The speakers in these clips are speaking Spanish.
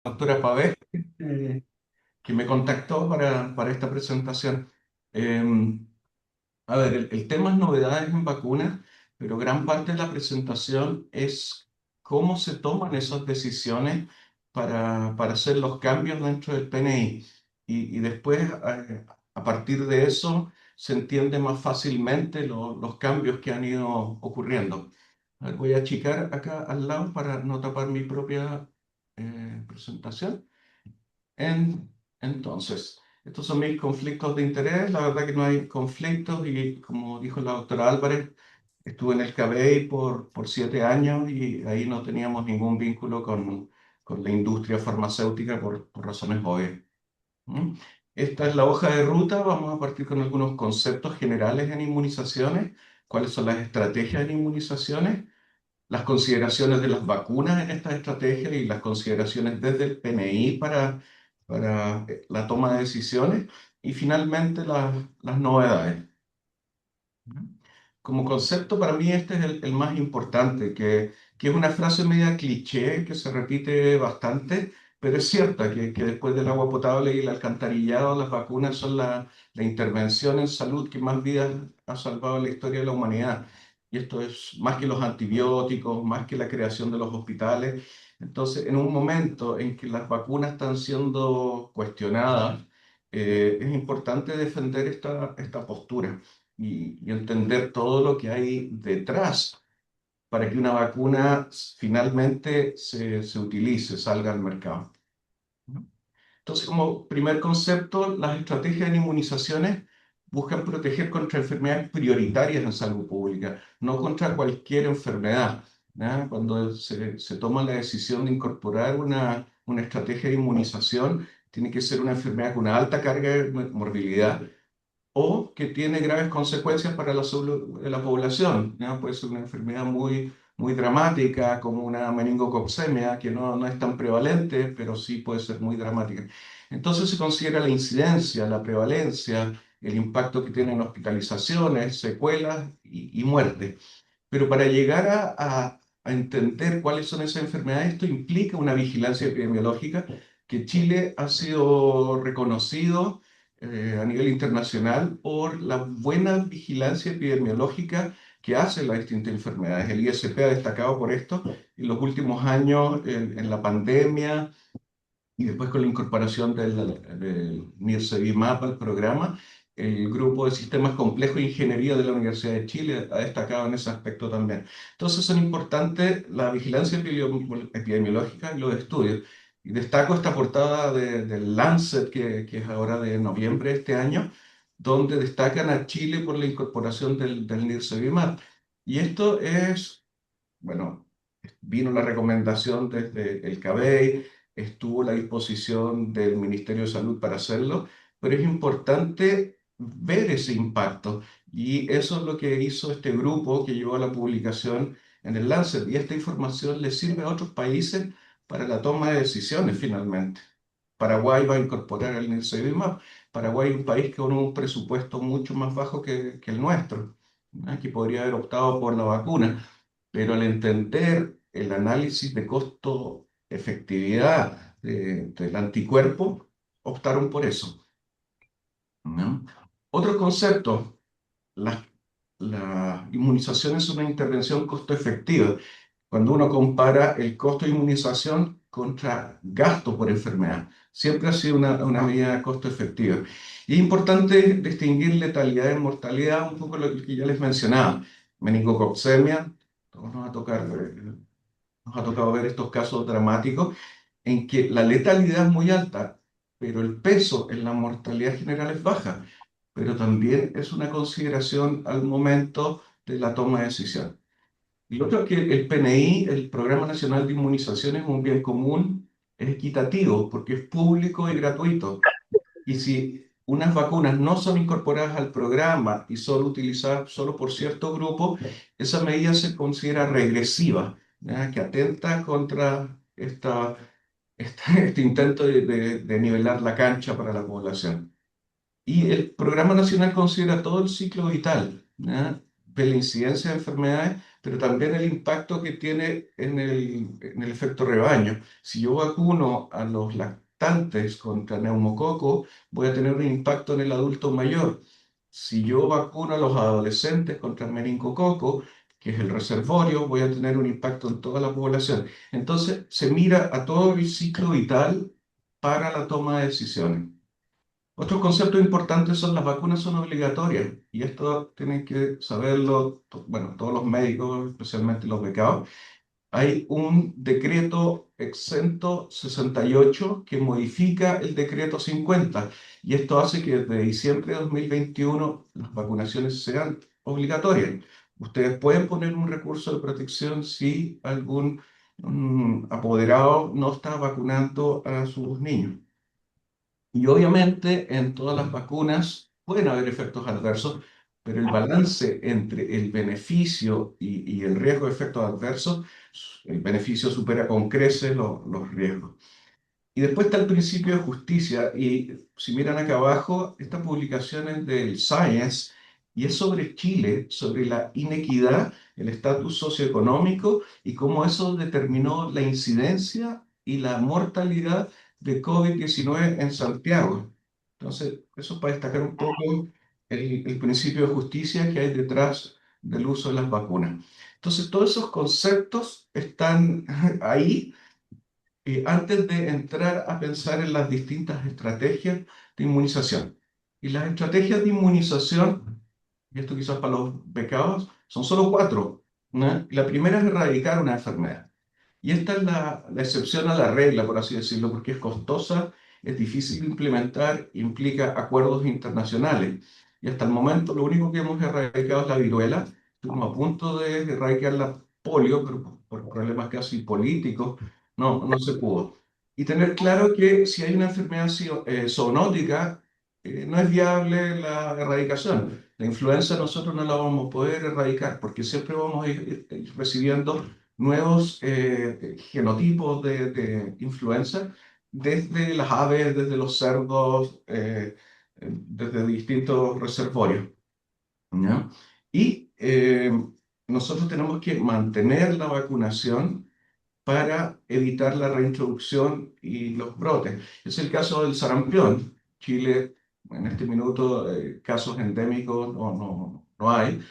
Doctora Pavés, que me contactó para esta presentación. Eh, a ver, el tema es novedades en vacunas, pero gran parte de la presentación es cómo se toman esas decisiones para hacer los cambios dentro del PNI. Y después, a partir de eso, se entiende más fácilmente los cambios que han ido ocurriendo. A ver, voy a achicar acá al lado para no tapar mi propia presentación. Entonces, estos son mis conflictos de interés. La verdad que no hay conflictos y como dijo la doctora Álvarez, estuve en el CABEI por 7 años y ahí no teníamos ningún vínculo con la industria farmacéutica por razones obvias. ¿Mm? Esta es la hoja de ruta. Vamos a partir con algunos conceptos generales en inmunizaciones, cuáles son las estrategias en inmunizaciones, las consideraciones de las vacunas en esta estrategia y las consideraciones desde el PNI para la toma de decisiones y finalmente las novedades. Como concepto, para mí este es el más importante, que es una frase media cliché que se repite bastante, pero es cierta, que después del agua potable y el alcantarillado, las vacunas son la intervención en salud que más vidas ha salvado en la historia de la humanidad. Y esto es más que los antibióticos, más que la creación de los hospitales. Entonces, en un momento en que las vacunas están siendo cuestionadas, es importante defender esta postura y entender todo lo que hay detrás para que una vacuna finalmente se utilice, salga al mercado. ¿No? Entonces, como primer concepto, las estrategias de inmunizaciones buscan proteger contra enfermedades prioritarias en salud pública, no contra cualquier enfermedad. ¿Ya? Cuando se toma la decisión de incorporar una estrategia de inmunización, tiene que ser una enfermedad con una alta carga de morbilidad o que tiene graves consecuencias para la salud de la población. ¿Ya? Puede ser una enfermedad muy dramática, como una meningococcemia, que no es tan prevalente, pero sí puede ser muy dramática. Entonces se considera la incidencia, la prevalencia, el impacto que tienen hospitalizaciones, secuelas y muerte. Pero para llegar a entender cuáles son esas enfermedades, esto implica una vigilancia epidemiológica que Chile ha sido reconocido a nivel internacional por la buena vigilancia epidemiológica que hacen las distintas enfermedades. El ISP ha destacado por esto en los últimos años, en la pandemia y después con la incorporación del Nirsevimab al programa. El grupo de sistemas complejos e ingeniería de la Universidad de Chile ha destacado en ese aspecto también. Entonces son importantes la vigilancia epidemiológica y los estudios. Y destaco esta portada del Lancet, que es ahora de noviembre de este año, donde destacan a Chile por la incorporación del Nirsevimab. Y esto es, bueno, vino la recomendación desde el CABEI, estuvo a la disposición del Ministerio de Salud para hacerlo, pero es importante ver ese impacto y eso es lo que hizo este grupo que llevó a la publicación en el Lancet y esta información le sirve a otros países para la toma de decisiones finalmente. Paraguay va a incorporar el Nirsevimab. Paraguay es un país con un presupuesto mucho más bajo que el nuestro, ¿no? Que podría haber optado por la vacuna, pero al entender el análisis de costo-efectividad del anticuerpo, optaron por eso, ¿no? Otro concepto, la, la inmunización es una intervención costo-efectiva. Cuando uno compara el costo de inmunización contra gasto por enfermedad, siempre ha sido una medida costo-efectiva. Y es importante distinguir letalidad y mortalidad, un poco lo que ya les mencionaba. Meningococcemia, todos nos ha tocado ver estos casos dramáticos en que la letalidad es muy alta, pero el peso en la mortalidad general es baja, pero también es una consideración al momento de la toma de decisión. Y lo otro es que el PNI, el Programa Nacional de Inmunización, es un bien común, es equitativo, porque es público y gratuito. Y si unas vacunas no son incorporadas al programa y son utilizadas solo por cierto grupo, esa medida se considera regresiva, ¿ya? Que atenta contra este intento de nivelar la cancha para la población. Y el Programa Nacional considera todo el ciclo vital, ¿ya? De la incidencia de enfermedades, pero también el impacto que tiene en el efecto rebaño. Si yo vacuno a los lactantes contra neumococo, voy a tener un impacto en el adulto mayor. Si yo vacuno a los adolescentes contra meningococo, que es el reservorio, voy a tener un impacto en toda la población. Entonces, se mira a todo el ciclo vital para la toma de decisiones. Otros conceptos importantes son las vacunas son obligatorias y esto tienen que saberlo, bueno, todos los médicos, especialmente los becados. Hay un decreto exento 68 que modifica el decreto 50 y esto hace que desde diciembre de 2021 las vacunaciones sean obligatorias. Ustedes pueden poner un recurso de protección si algún apoderado no está vacunando a sus niños. Y obviamente en todas las vacunas pueden haber efectos adversos, pero el balance entre el beneficio y el riesgo de efectos adversos, el beneficio supera con creces los riesgos. Y después está el principio de justicia. Y si miran acá abajo, esta publicación es del Science y es sobre Chile, sobre la inequidad, el estatus socioeconómico y cómo eso determinó la incidencia y la mortalidad de COVID-19 en Santiago. Entonces, eso es para destacar un poco el principio de justicia que hay detrás del uso de las vacunas. Entonces, todos esos conceptos están ahí antes de entrar a pensar en las distintas estrategias de inmunización. Y las estrategias de inmunización, y esto quizás para los becados, son solo cuatro, ¿no? La primera es erradicar una enfermedad. Y esta es la excepción a la regla, por así decirlo, porque es costosa, es difícil de implementar, implica acuerdos internacionales. Y hasta el momento lo único que hemos erradicado es la viruela. Estuvimos a punto de erradicar la polio, pero por problemas casi políticos no se pudo. Y tener claro que si hay una enfermedad zoonótica, no es viable la erradicación. La influenza nosotros no la vamos a poder erradicar porque siempre vamos a ir recibiendo nuevos genotipos de influenza desde las aves, desde los cerdos, desde distintos reservorios. ¿Ya? Y nosotros tenemos que mantener la vacunación para evitar la reintroducción y los brotes. Es el caso del sarampión. Chile, en este minuto, casos endémicos no hay,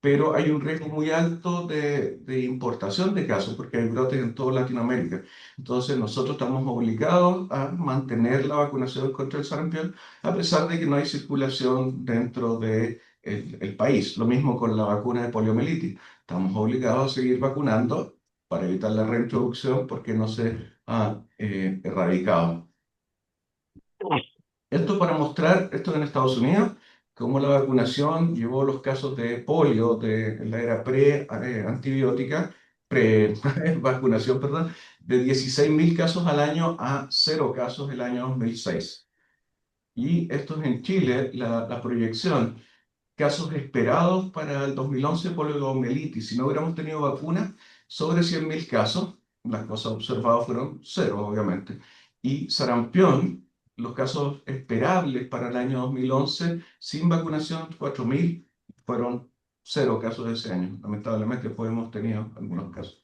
pero hay un riesgo muy alto de importación de casos porque hay brotes en toda Latinoamérica. Entonces, nosotros estamos obligados a mantener la vacunación contra el sarampión, a pesar de que no hay circulación dentro de el país. Lo mismo con la vacuna de poliomielitis. Estamos obligados a seguir vacunando para evitar la reintroducción porque no se ha erradicado. Esto para mostrar, esto en Estados Unidos, cómo la vacunación llevó los casos de polio de la era pre-antibiótica, pre-vacunación, perdón, de 16.000 casos al año a cero casos el año 2006. Y esto es en Chile, la proyección casos esperados para el 2011 poliomielitis. Si no hubiéramos tenido vacuna, sobre 100.000 casos. Las cosas observadas fueron cero, obviamente. Y sarampión, los casos esperables para el año 2011, sin vacunación, 4.000, fueron cero casos ese año. Lamentablemente, pues hemos tenido algunos casos.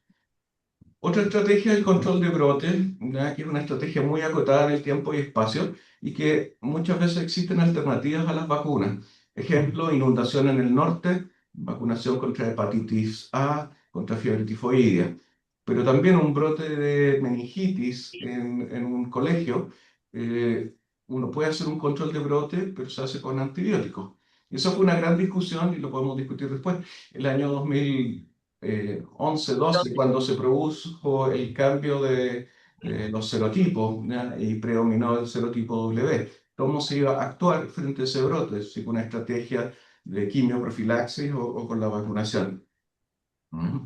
Otra estrategia es el control de brotes, ¿ya? Que es una estrategia muy acotada en el tiempo y espacio y que muchas veces existen alternativas a las vacunas. Ejemplo, inundación en el norte, vacunación contra hepatitis A, contra fiebre tifoidea. Pero también un brote de meningitis en un colegio, eh, uno puede hacer un control de brote, pero se hace con antibióticos. Y eso fue una gran discusión y lo podemos discutir después. El año 2011-12, cuando se produjo el cambio de los serotipos, ¿ya? Y predominó el serotipo W. ¿Cómo se iba a actuar frente a ese brote? Si con una estrategia de quimioprofilaxis o con la vacunación.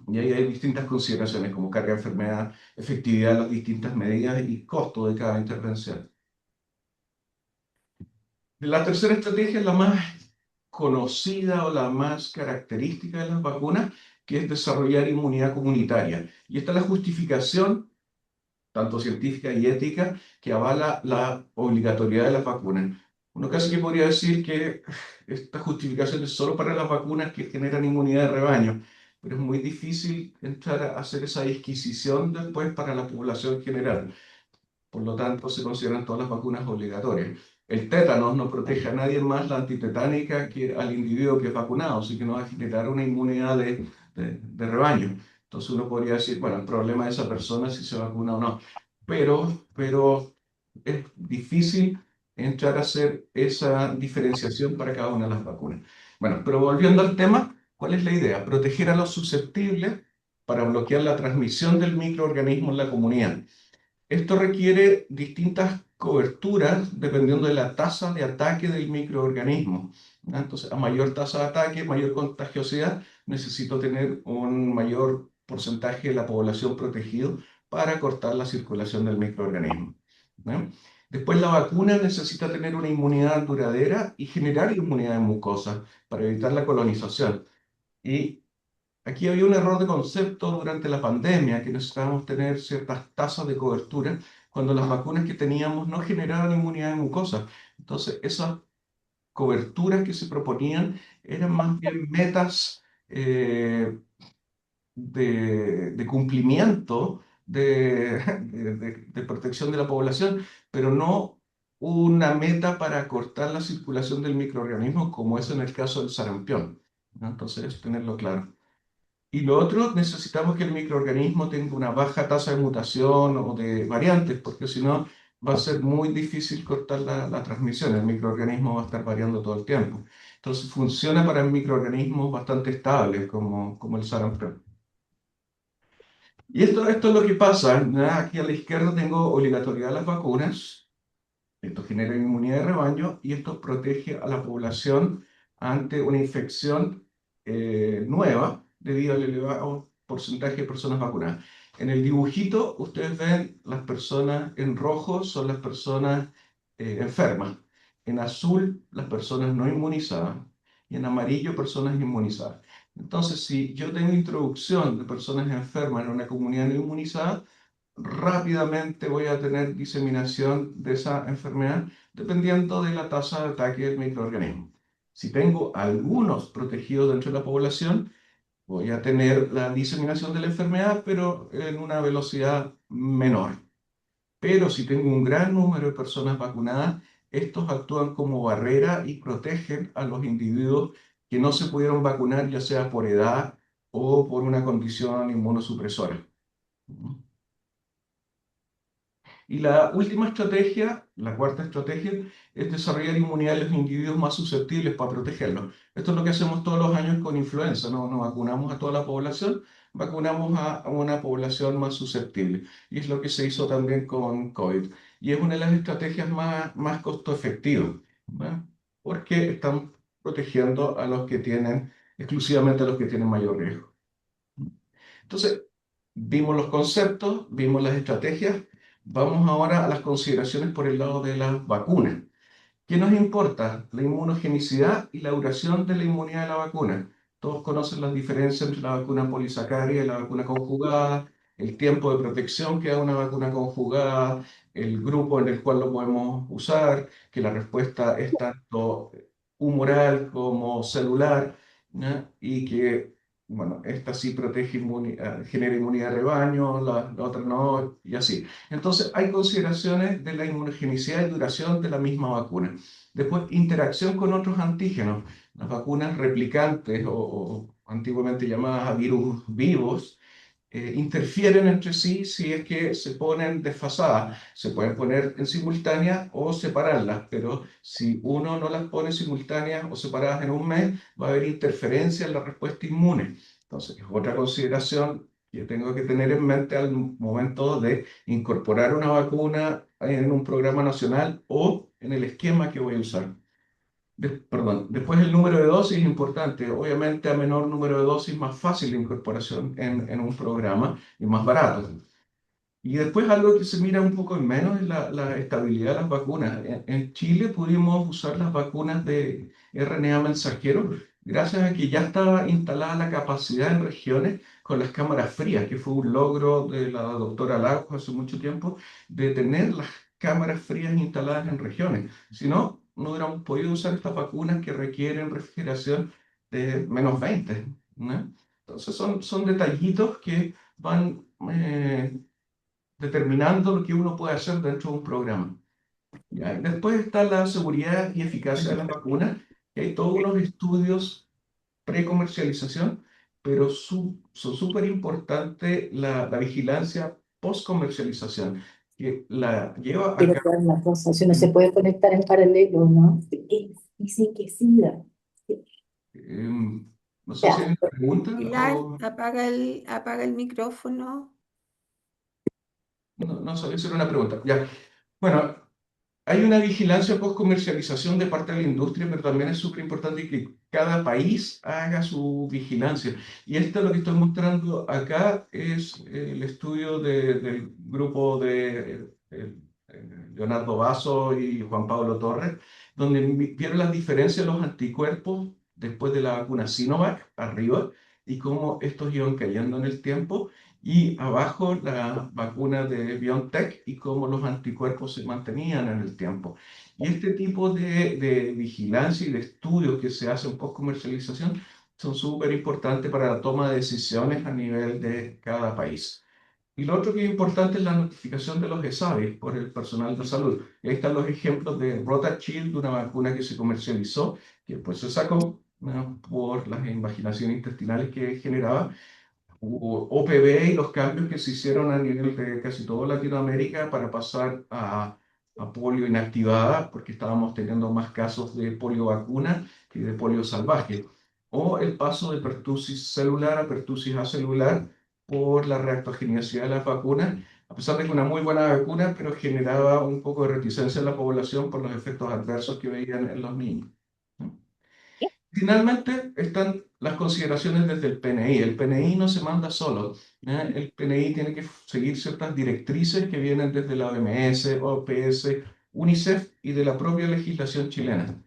Y ahí hay distintas consideraciones como carga de enfermedad, efectividad de las distintas medidas y costo de cada intervención. La tercera estrategia es la más conocida o la más característica de las vacunas, que es desarrollar inmunidad comunitaria. Y esta es la justificación, tanto científica y ética, que avala la obligatoriedad de las vacunas. Uno casi que podría decir que esta justificación es solo para las vacunas que generan inmunidad de rebaño, pero es muy difícil entrar a hacer esa disquisición después para la población general. Por lo tanto, se consideran todas las vacunas obligatorias. El tétanos no protege a nadie más la antitetánica que al individuo que es vacunado, así que no va a generar una inmunidad de rebaño. Entonces uno podría decir, bueno, el problema de esa persona es si se vacuna o no. Pero es difícil entrar a hacer esa diferenciación para cada una de las vacunas. Bueno, pero volviendo al tema, ¿cuál es la idea? Proteger a los susceptibles para bloquear la transmisión del microorganismo en la comunidad. Esto requiere distintas coberturas dependiendo de la tasa de ataque del microorganismo, ¿ya? Entonces, a mayor tasa de ataque, mayor contagiosidad, necesito tener un mayor porcentaje de la población protegido para cortar la circulación del microorganismo, ¿ya? Después, la vacuna necesita tener una inmunidad duradera y generar inmunidad de mucosa para evitar la colonización. Y aquí había un error de concepto durante la pandemia, que necesitábamos tener ciertas tasas de cobertura cuando las vacunas que teníamos no generaban inmunidad de mucosa. Entonces, esas coberturas que se proponían eran más bien metas de cumplimiento de protección de la población, pero no una meta para cortar la circulación del microorganismo, como es en el caso del sarampión, ¿no? Entonces, tenerlo claro. Y lo otro, necesitamos que el microorganismo tenga una baja tasa de mutación o de variantes, porque si no va a ser muy difícil cortar la transmisión. El microorganismo va a estar variando todo el tiempo. Entonces funciona para microorganismos bastante estables, como el sarampión. Y esto es lo que pasa, ¿ya? Aquí a la izquierda tengo obligatoriedad de las vacunas. Esto genera inmunidad de rebaño y esto protege a la población ante una infección nueva debido al elevado porcentaje de personas vacunadas. En el dibujito ustedes ven las personas en rojo son las personas enfermas, en azul las personas no inmunizadas y en amarillo personas inmunizadas. Entonces, si yo tengo introducción de personas enfermas en una comunidad no inmunizada, rápidamente voy a tener diseminación de esa enfermedad dependiendo de la tasa de ataque del microorganismo. Si tengo algunos protegidos dentro de la población, voy a tener la diseminación de la enfermedad, pero en una velocidad menor. Pero si tengo un gran número de personas vacunadas, estos actúan como barrera y protegen a los individuos que no se pudieron vacunar, ya sea por edad o por una condición inmunosupresora. Y la última estrategia, la cuarta estrategia, es desarrollar inmunidad en los individuos más susceptibles para protegerlos. Esto es lo que hacemos todos los años con influenza, ¿no? No vacunamos a toda la población, vacunamos a una población más susceptible. Y es lo que se hizo también con COVID. Y es una de las estrategias más costo efectivas, ¿no? Porque están protegiendo a los que tienen, exclusivamente a los que tienen mayor riesgo. Entonces, vimos los conceptos, vimos las estrategias, vamos ahora a las consideraciones por el lado de las vacunas. ¿Qué nos importa? La inmunogenicidad y la duración de la inmunidad de la vacuna. Todos conocen las diferencias entre la vacuna polisacárida y la vacuna conjugada, el tiempo de protección que da una vacuna conjugada, el grupo en el cual lo podemos usar, que la respuesta es tanto humoral como celular, ¿ya? Y que, bueno, esta sí protege, genera inmunidad de rebaño, la otra no, y así. Entonces, hay consideraciones de la inmunogenicidad y duración de la misma vacuna. Después, interacción con otros antígenos. Las vacunas replicantes o antiguamente llamadas a virus vivos interfieren entre sí si es que se ponen desfasadas. Se pueden poner en simultánea o separarlas, pero si uno no las pone simultáneas o separadas en un mes, va a haber interferencia en la respuesta inmune. Entonces, es otra consideración que tengo que tener en mente al momento de incorporar una vacuna en un programa nacional o en el esquema que voy a usar. Perdón, después el número de dosis es importante. Obviamente, a menor número de dosis, más fácil la incorporación en un programa y más barato. Y después algo que se mira un poco en menos es la estabilidad de las vacunas. En Chile pudimos usar las vacunas de RNA mensajero gracias a que ya estaba instalada la capacidad en regiones con las cámaras frías, que fue un logro de la doctora Lagos hace mucho tiempo, de tener las cámaras frías instaladas en regiones. Si no, no hubiéramos podido usar estas vacunas que requieren refrigeración de -20, ¿no? Entonces son detallitos que van determinando lo que uno puede hacer dentro de un programa. ¿Ya? Después está la seguridad y eficacia de las vacunas, que hay todos unos estudios pre-comercialización, pero son súper importante la vigilancia post-comercialización, que la lleva a Quiero cabo. saber una cosa, si uno se puede conectar en paralelo, ¿no? Dicen que sí, No sé si hay ya, una pregunta Pilar, o apaga el micrófono. no sabía si era una pregunta. Ya. Bueno, hay una vigilancia post-comercialización de parte de la industria, pero también es súper importante que cada país haga su vigilancia. Y esto lo que estoy mostrando acá es el estudio del grupo de Leonardo Basso y Juan Pablo Torres, donde vieron las diferencias de los anticuerpos después de la vacuna Sinovac, arriba, y cómo estos iban cayendo en el tiempo y abajo la vacuna de BioNTech y cómo los anticuerpos se mantenían en el tiempo. Y este tipo de vigilancia y de estudios que se hacen post comercialización son súper importantes para la toma de decisiones a nivel de cada país. Y lo otro que es importante es la notificación de los ESAVIS por el personal de salud. Y ahí están los ejemplos de Rotachild, una vacuna que se comercializó, que después se sacó, ¿no?, por las invaginaciones intestinales que generaba, OPV y los cambios que se hicieron a nivel de casi toda Latinoamérica para pasar a polio inactivada, porque estábamos teniendo más casos de polio vacuna que de polio salvaje, o el paso de pertusis celular a pertusis acelular por la reactogeneidad de las vacunas, a pesar de que una muy buena vacuna, pero generaba un poco de reticencia en la población por los efectos adversos que veían en los niños. Finalmente están las consideraciones desde el PNI. El PNI no se manda solo, ¿ya? El PNI tiene que seguir ciertas directrices que vienen desde la OMS, OPS, UNICEF y de la propia legislación chilena.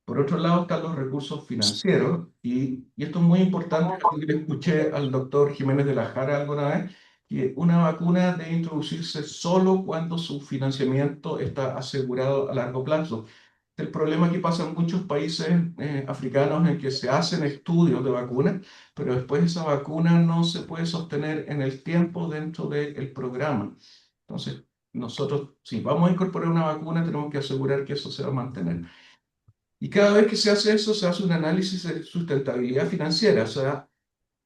Por otro lado están los recursos financieros y esto es muy importante, algo que le escuché al doctor Jiménez de la Jara alguna vez, que una vacuna debe introducirse solo cuando su financiamiento está asegurado a largo plazo. El problema que pasa en muchos países africanos en que se hacen estudios de vacunas, pero después esa vacuna no se puede sostener en el tiempo dentro del programa. Entonces, nosotros, si vamos a incorporar una vacuna, tenemos que asegurar que eso se va a mantener. Y cada vez que se hace eso, se hace un análisis de sustentabilidad financiera. O sea,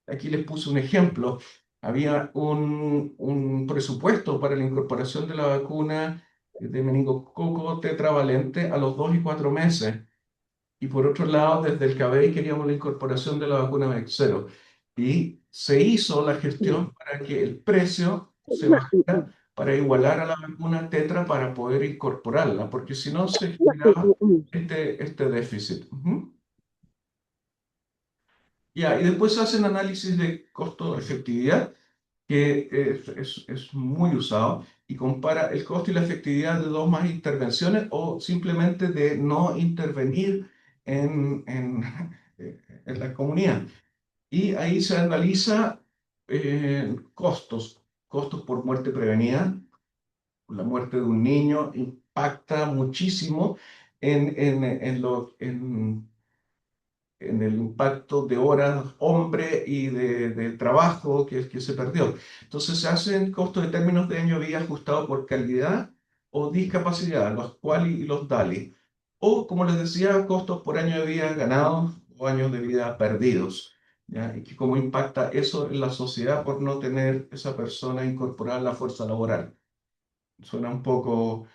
aquí les puse un ejemplo. Había un presupuesto para la incorporación de la vacuna de meningococo tetravalente a los 2 y 4 meses. Y por otro lado, desde el CABEI queríamos la incorporación de la vacuna Vexero. Y se hizo la gestión para que el precio se bajara para igualar a la vacuna Tetra para poder incorporarla, porque si no se generaba este déficit. Ujú. Ya, y después se hacen análisis de costo-efectividad, que es muy usado, y compara el costo y la efectividad de dos más intervenciones o simplemente de no intervenir en, en la comunidad. Y ahí se analiza costos por muerte prevenida. La muerte de un niño impacta muchísimo en el impacto de horas hombre y de trabajo que se perdió. Entonces se hacen costos de términos de año de vida ajustados por calidad o discapacidad, los QALY y los DALY. O, como les decía, costos por año de vida ganados o años de vida perdidos. ¿Ya? Y que cómo impacta eso en la sociedad por no tener esa persona incorporada a la fuerza laboral. Suena un poco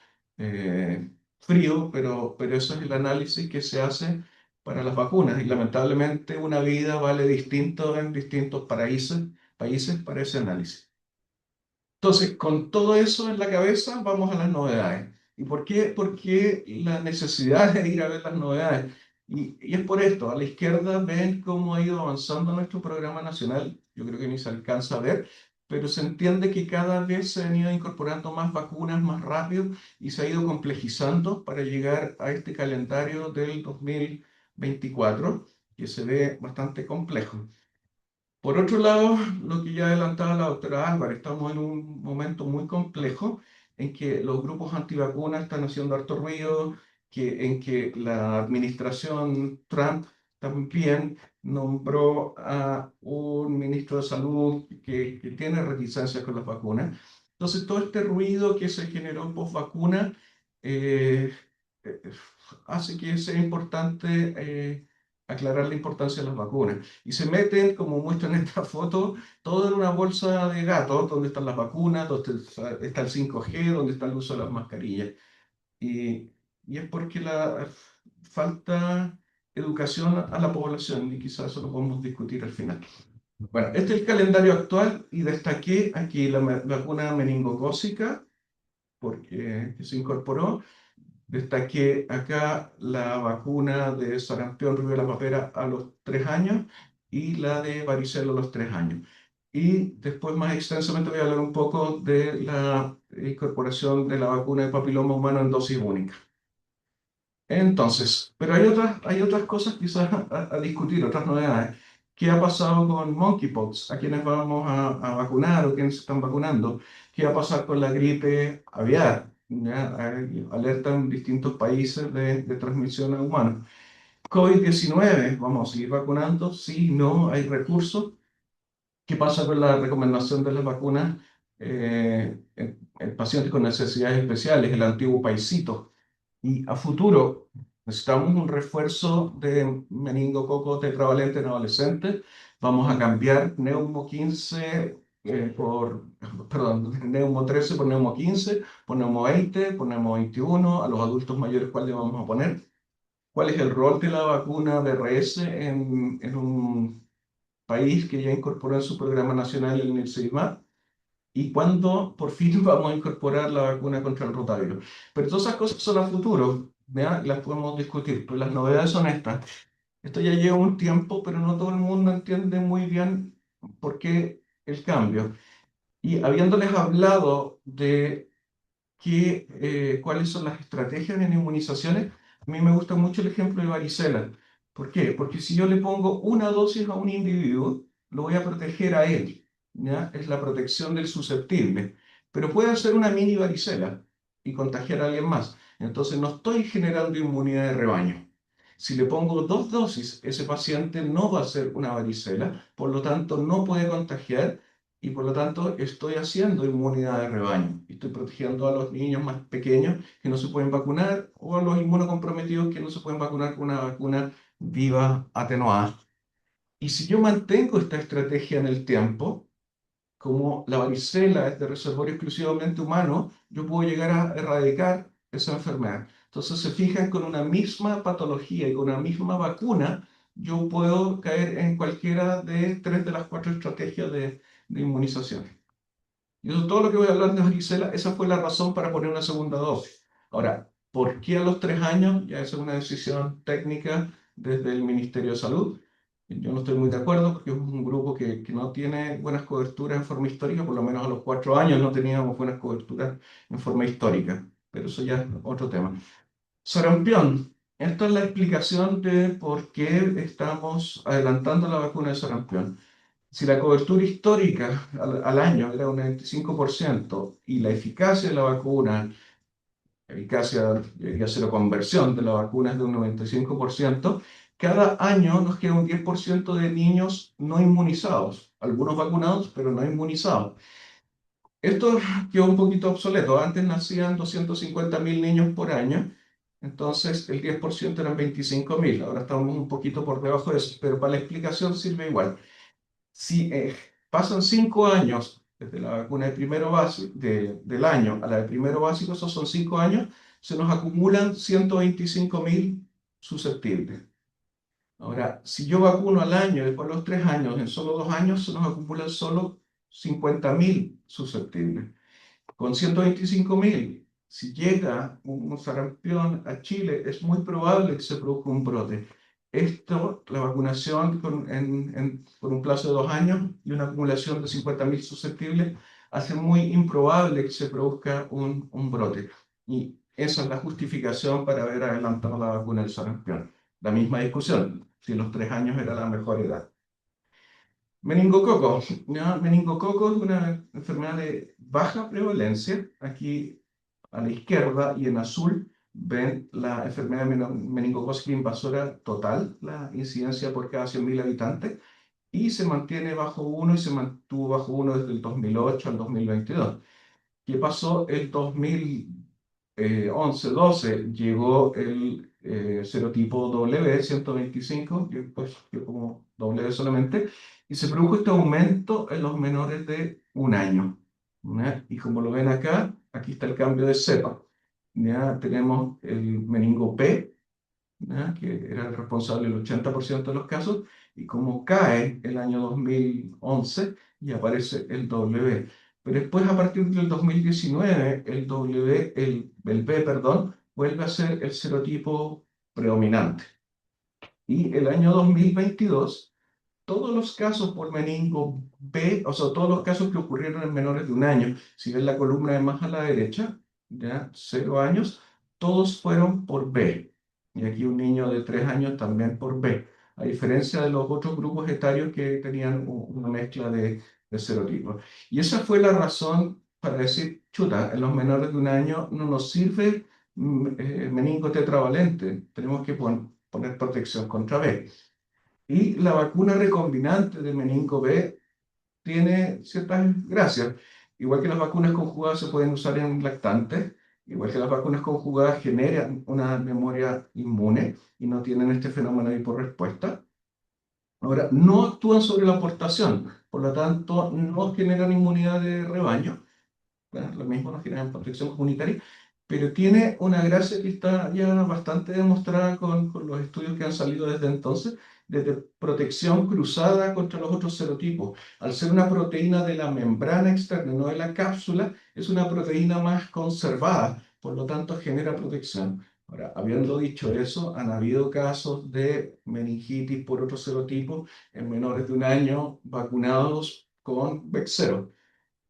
frío, pero eso es el análisis que se hace para las vacunas. Y lamentablemente una vida vale distinto en distintos países para ese análisis. Entonces, con todo eso en la cabeza, vamos a las novedades. ¿Y por qué? Porque la necesidad de ir a ver las novedades. Y es por esto, a la izquierda ven cómo ha ido avanzando nuestro programa nacional. Yo creo que ni se alcanza a ver, pero se entiende que cada vez se han ido incorporando más vacunas más rápido y se ha ido complejizando para llegar a este calendario del 2024, que se ve bastante complejo. Por otro lado, lo que ya adelantaba la doctora Álvarez, estamos en un momento muy complejo en que los grupos antivacunas están haciendo harto ruido, en que la administración Trump también nombró a un ministro de salud que tiene reticencias con las vacunas. Entonces, todo este ruido que se generó en post-vacuna eh, eh, hace que sea importante aclarar la importancia de las vacunas. Y se meten, como muestran en esta foto, todo en una bolsa de gato, donde están las vacunas, donde está el 5G, donde está el uso de las mascarillas. Y, y es porque falta educación a la población, y quizás eso lo podemos discutir al final. Bueno, este es el calendario actual y destaqué aquí la vacuna meningocócica, porque que se incorporó. Destaqué acá la vacuna de sarampión, rubiola, papera a los 3 años y la de varicela a los 3 años. Y después más extensamente voy a hablar un poco de la incorporación de la vacuna de papiloma humano en dosis única. Entonces, pero hay otras cosas quizás a discutir, otras novedades. ¿Qué ha pasado con monkeypox? ¿A quienes vamos a vacunar o quienes se están vacunando? ¿Qué va a pasar con la gripe aviar? ¿Ya? Hay alerta en distintos países de transmisión a humanos. COVID-19, ¿vamos a seguir vacunando? Sí, no, hay recursos. ¿Qué pasa con la recomendación de las vacunas en pacientes con necesidades especiales, el antiguo paisito? Y a futuro necesitamos un refuerzo de meningococo tetravalente en adolescentes. Vamos a cambiar Neumo 15 perdón, Neumo 13 por Neumo 15, por Neumo 20, por Neumo 21. A los adultos mayores, ¿cuál le vamos a poner? ¿Cuál es el rol de la vacuna BRS en un país que ya incorporó en su programa nacional el Nirsevimab? ¿Y cuándo por fin vamos a incorporar la vacuna contra el rotavirus? Pero todas esas cosas son a futuro, ¿ya? Las podemos discutir, pero las novedades son estas. Esto ya lleva un tiempo, pero no todo el mundo entiende muy bien por qué el cambio. Y habiéndoles hablado de cuáles son las estrategias en inmunizaciones, a mí me gusta mucho el ejemplo de varicela. ¿Por qué? Porque si yo le pongo una dosis a un individuo, lo voy a proteger a él, ¿ya? Es la protección del susceptible. Pero puede ser una mini varicela y contagiar a alguien más. Entonces no estoy generando inmunidad de rebaño. Si le pongo dos dosis, ese paciente no va a ser una varicela, por lo tanto no puede contagiar y por lo tanto estoy haciendo inmunidad de rebaño. Estoy protegiendo a los niños más pequeños que no se pueden vacunar o a los inmunocomprometidos que no se pueden vacunar con una vacuna viva atenuada. Y si yo mantengo esta estrategia en el tiempo, como la varicela es de reservorio exclusivamente humano, yo puedo llegar a erradicar esa enfermedad. Entonces se fijan con una misma patología y con una misma vacuna, yo puedo caer en cualquiera de tres de las cuatro estrategias de inmunización. Y eso es todo lo que voy a hablar de varicela. Esa fue la razón para poner una segunda dosis. Ahora, ¿por qué a los 3 años? Ya esa es una decisión técnica desde el Ministerio de Salud. Yo no estoy muy de acuerdo porque es un grupo que no tiene buenas coberturas en forma histórica, por lo menos a los 4 años no teníamos buenas coberturas en forma histórica, pero eso ya es otro tema. Sarampión. Esta es la explicación de por qué estamos adelantando la vacuna de sarampión. Si la cobertura histórica al año era un 95% y la eficacia de la vacuna, eficacia y conversión de la vacuna es de un 95%, cada año nos queda un 10% de niños no inmunizados, algunos vacunados, pero no inmunizados. Esto quedó un poquito obsoleto. Antes nacían 250.000 niños por año, entonces el 10% eran 25.000. Ahora estamos un poquito por debajo de eso, pero para la explicación sirve igual. Si pasan 5 años desde la vacuna de primero básico, del año a la de primero básico, esos son 5 años, se nos acumulan 125.000 susceptibles. Ahora, si yo vacuno al año, después de los 3 años, en solo 2 años, se nos acumulan solo 50.000 susceptibles. Con 125.000, si llega un sarampión a Chile, es muy probable que se produzca un brote. Esto, la vacunación por un plazo de 2 años y una acumulación de 50.000 susceptibles, hace muy improbable que se produzca un brote. Y esa es la justificación para haber adelantado la vacuna del sarampión. La misma discusión, si los 3 años era la mejor edad. Meningococo. ¿Ya? Meningococo es una enfermedad de baja prevalencia. Aquí a la izquierda y en azul ven la enfermedad meningocócica invasora total, la incidencia por cada 100.000 habitantes, y se mantiene bajo uno y se mantuvo bajo uno desde el 2008 al 2022. ¿Qué pasó? El 2011-12 llegó el serotipo W125, que pues que como W solamente, y se produjo este aumento en los menores de un año. ¿Ya? Y como lo ven acá, aquí está el cambio de cepa. Ya tenemos el meningo P, ¿ya? Que era el responsable del 80% de los casos, y como cae el año 2011 y aparece el W. Pero después, a partir del 2019, el B, perdón, vuelve a ser el serotipo predominante. Y el año 2022 todos los casos por meningo B, o sea, todos los casos que ocurrieron en menores de un año, si ven la columna de más a la derecha, ya 0 años, todos fueron por B. Y aquí un niño de 3 años también por B, a diferencia de los otros grupos etarios que tenían una mezcla de serotipos. Y esa fue la razón para decir, chuta, en los menores de un año no nos sirve meningo tetravalente, tenemos que poner protección contra B. Y la vacuna recombinante de meningo B tiene ciertas gracias. Igual que las vacunas conjugadas se pueden usar en lactantes, igual que las vacunas conjugadas generan una memoria inmune y no tienen este fenómeno de hiporrespuesta. Ahora, no actúan sobre la aportación, por lo tanto, no generan inmunidad de rebaño. Bueno, lo mismo nos genera protección comunitaria, pero tiene una gracia que está ya bastante demostrada con los estudios que han salido desde entonces, desde protección cruzada contra los otros serotipos. Al ser una proteína de la membrana externa, no de la cápsula, es una proteína más conservada, por lo tanto genera protección. Ahora, habiendo dicho eso, han habido casos de meningitis por otro serotipo en menores de un año vacunados con Bexsero,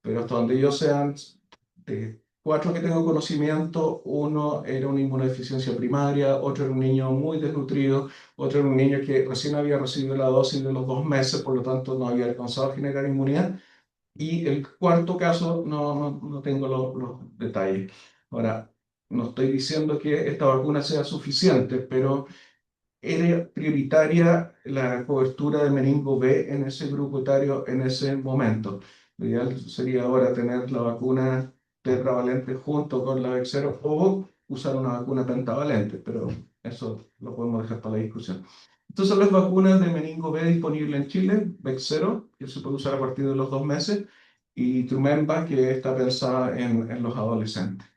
pero hasta donde yo sean, de 4 que tengo conocimiento, uno era una inmunodeficiencia primaria, otro era un niño muy desnutrido, otro era un niño que recién había recibido la dosis de los 2 meses, por lo tanto no había alcanzado a generar inmunidad, y el cuarto caso no tengo los detalles. Ahora, no estoy diciendo que esta vacuna sea suficiente, pero era prioritaria la cobertura de meningo B en ese grupo etario en ese momento. Lo ideal sería ahora tener la vacuna tetravalente junto con la Bexero o usar una vacuna pentavalente, pero eso lo podemos dejar para la discusión. Estas son las vacunas de meningo B disponibles en Chile: Bexero, que se puede usar a partir de los 2 meses, y Trumemba, que está pensada en los adolescentes.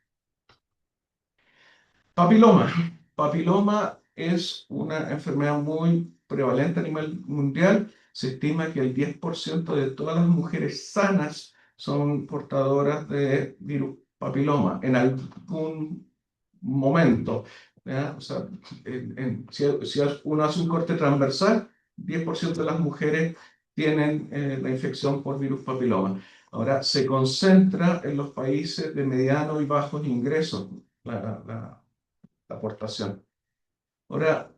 Papiloma. Papiloma es una enfermedad muy prevalente a nivel mundial. Se estima que el 10% de todas las mujeres sanas son portadoras de virus papiloma en algún momento. ¿Ya? O sea, si uno hace un corte transversal, 10% de las mujeres tienen la infección por virus papiloma. Ahora, se concentra en los países de medianos y bajos ingresos la aportación. Ahora,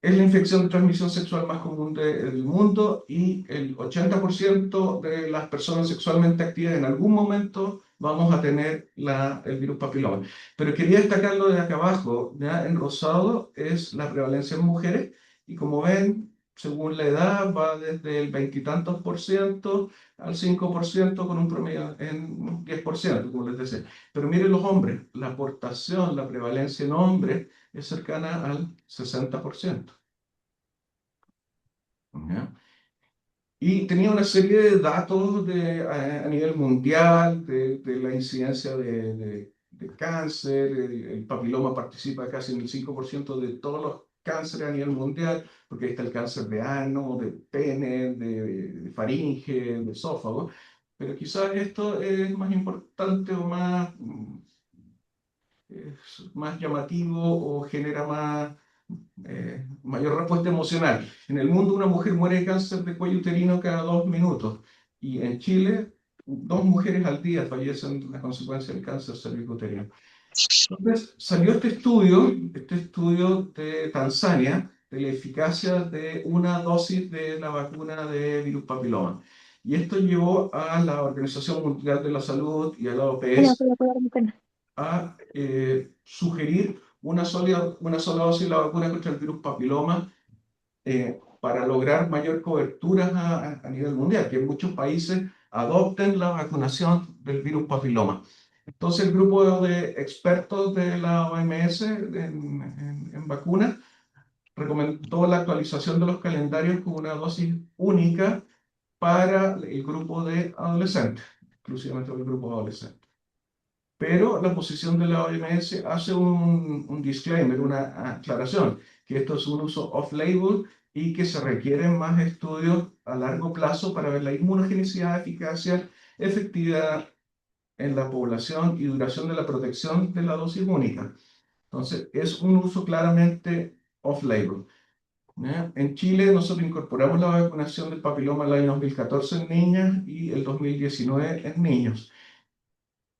es la infección de transmisión sexual más común del mundo y el 80% de las personas sexualmente activas en algún momento vamos a tener el virus papiloma. Pero quería destacarlo de acá abajo, ya en rosado es la prevalencia en mujeres y como ven, según la edad va desde el veintitantos por ciento al 5% con un promedio en 10%, como les decía. Pero miren los hombres, la aportación, la prevalencia en hombres es cercana al 60%. ¿Ya? Y tenía una serie de datos a nivel mundial de la incidencia de cáncer. El papiloma participa casi en el 5% de todos los cánceres a nivel mundial, porque ahí está el cáncer de ano, de pene, de faringe, de esófago. Pero quizás esto es más importante o más llamativo o genera mayor respuesta emocional. En el mundo una mujer muere de cáncer de cuello uterino cada 2 minutos y en Chile 2 mujeres al día fallecen a consecuencia del cáncer cervicuterino. Entonces salió este estudio de Tanzania de la eficacia de una dosis de la vacuna de virus papiloma. Y esto llevó a la Organización Mundial de la Salud y a la Hola, OPS voy a apagar mi canal. a sugerir una sola dosis de la vacuna contra el virus papiloma para lograr mayor cobertura a nivel mundial, que muchos países adopten la vacunación del virus papiloma. Entonces, el grupo de expertos de la OMS en vacunas recomendó la actualización de los calendarios con una dosis única para el grupo de adolescentes, exclusivamente el grupo de adolescentes. Pero la posición de la OMS hace un disclaimer, una aclaración, que esto es un uso off-label y que se requieren más estudios a largo plazo para ver la inmunogenicidad, eficacia, efectividad en la población y duración de la protección de la dosis única. Entonces, es un uso claramente off-label. ¿Ya? En Chile nosotros incorporamos la vacunación del papiloma el año 2014 en niñas y el 2019 en niños,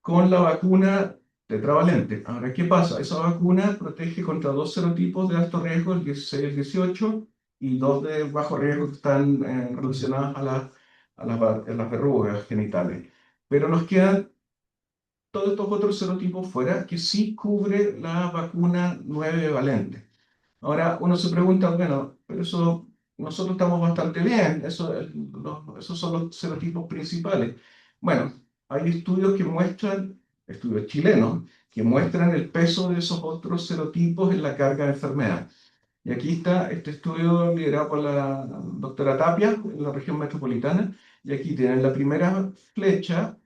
con la vacuna tetravalente. Ahora, ¿qué pasa? Esa vacuna protege contra dos serotipos de alto riesgo, el 16 y el 18, y dos de bajo riesgo que están relacionadas a las verrugas genitales. Pero nos quedan todos estos otros serotipos fuera que sí cubre la vacuna 9 valente. Ahora uno se pregunta, bueno, pero eso nosotros estamos bastante bien, esos son los serotipos principales. Bueno, hay estudios que muestran, estudios chilenos, que muestran el peso de esos otros serotipos en la carga de enfermedad. Y aquí está este estudio liderado por la doctora Tapia en la región metropolitana. Y aquí tienen la primera flecha,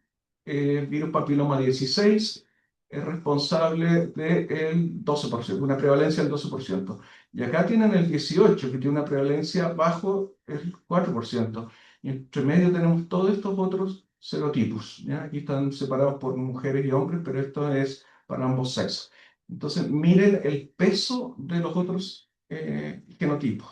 virus papiloma 16, es responsable del 12%, una prevalencia del 12%. Y acá tienen el 18, que tiene una prevalencia bajo el 4%. Y entre medio tenemos todos estos otros serotipos. ¿Ya? Aquí están separados por mujeres y hombres, pero esto es para ambos sexos. Entonces, miren el peso de los otros genotipos.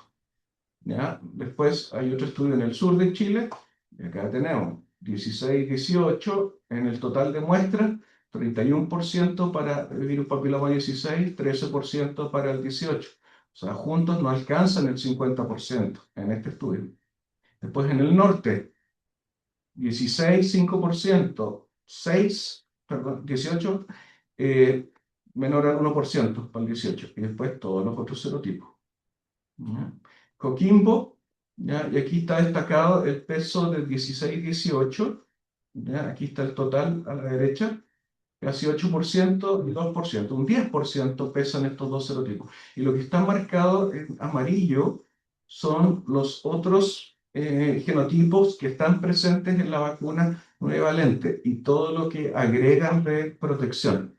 ¿Ya? Después hay otro estudio en el sur de Chile, y acá tenemos 16, 18 en el total de muestras, 31% para el virus papiloma 16, 13% para el 18. O sea, juntos no alcanzan el 50% en este estudio. Después en el norte, 16, 5%, 6, perdón, 18, eh, menor al 1% para el 18. Y después todos los otros serotipos. ¿Ya? Coquimbo, ¿ya? Y aquí está destacado el peso del 16-18, ¿ya? Aquí está el total a la derecha, casi 8% y 2%, un 10% pesan estos dos serotipos. Y lo que está marcado en amarillo son los otros genotipos que están presentes en la vacuna nuevalente y todo lo que agregan de protección.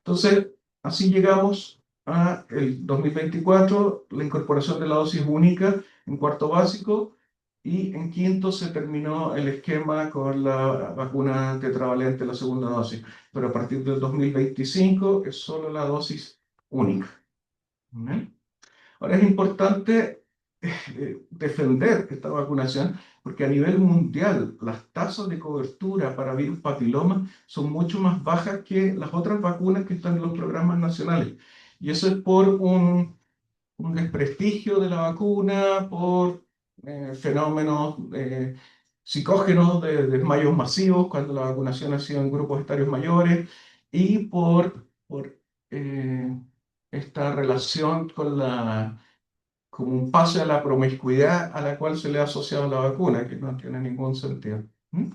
Entonces, así llegamos a el 2024, la incorporación de la dosis única en cuarto básico, y en quinto se terminó el esquema con la vacuna tetravalente, la segunda dosis. Pero a partir del 2025 es solo la dosis única. ¿Vale? Ahora es importante defender esta vacunación porque a nivel mundial las tasas de cobertura para virus papiloma son mucho más bajas que las otras vacunas que están en los programas nacionales. Y eso es por un desprestigio de la vacuna, por fenómenos psicógenos de desmayos masivos cuando la vacunación ha sido en grupos etarios mayores y por esta relación con como un pase a la promiscuidad a la cual se le ha asociado la vacuna, que no tiene ningún sentido. ¿Mm?